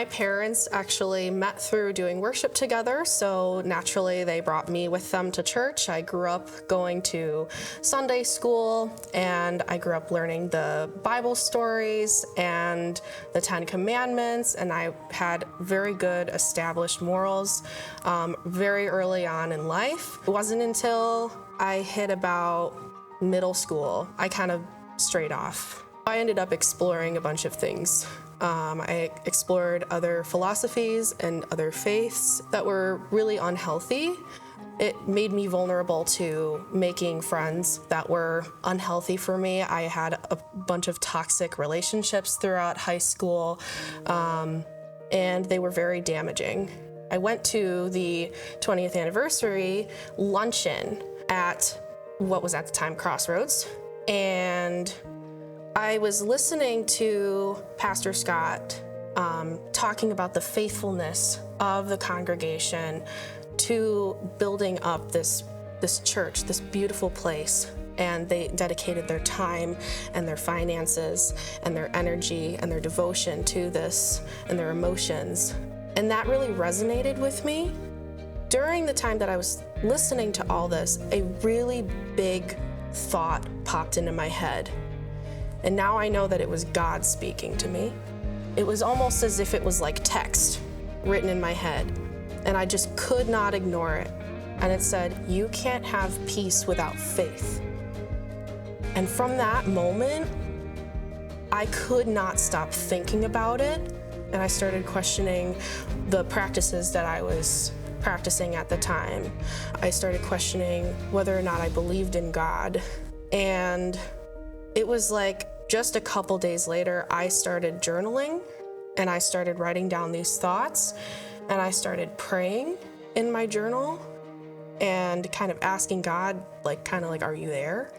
My parents actually met through doing worship together, so naturally they brought me with them to church. I grew up going to Sunday school, and I grew up learning the Bible stories and the Ten Commandments, and I had very good established morals very early on in life. It wasn't until I hit about middle school I kind of strayed off. I ended up exploring a bunch of things. I explored other philosophies and other faiths that were really unhealthy. It made me vulnerable to making friends that were unhealthy for me. I had a bunch of toxic relationships throughout high school, and they were very damaging. I went to the 20th anniversary luncheon at what was at the time Crossroads, and I was listening to Pastor Scott talking about the faithfulness of the congregation to building up this church, this beautiful place. And they dedicated their time and their finances and their energy and their devotion to this and their emotions. And that really resonated with me. During the time that I was listening to all this, a really big thought popped into my head. And now I know that it was God speaking to me. It was almost as if it was like text written in my head, and I just could not ignore it. And it said, "You can't have peace without faith." And from that moment, I could not stop thinking about it, and I started questioning the practices that I was practicing at the time. I started questioning whether or not I believed in God. And it was like just a couple days later, I started journaling, and I started writing down these thoughts, and I started praying in my journal and kind of asking God, are you there?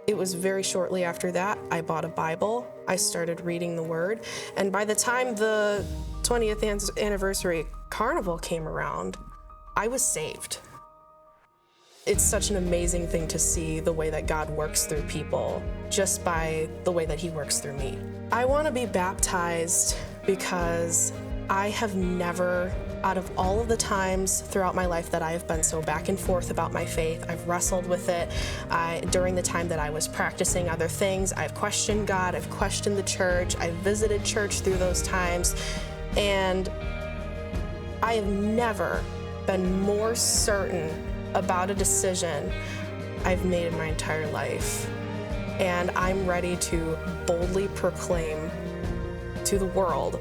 It was very shortly after that, I bought a Bible. I started reading the Word, and by the time the 20th anniversary carnival came around, I was saved. It's such an amazing thing to see the way that God works through people just by the way that He works through me. I want to be baptized because I have never, out of all of the times throughout my life that I have been so back and forth about my faith, I've wrestled with it. During the time that I was practicing other things, I've questioned God, I've questioned the church, I've visited church through those times, and I have never been more certain about a decision I've made in my entire life. And I'm ready to boldly proclaim to the world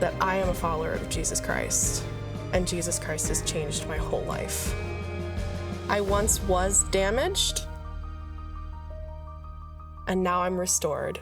that I am a follower of Jesus Christ, and Jesus Christ has changed my whole life. I once was damaged, and now I'm restored.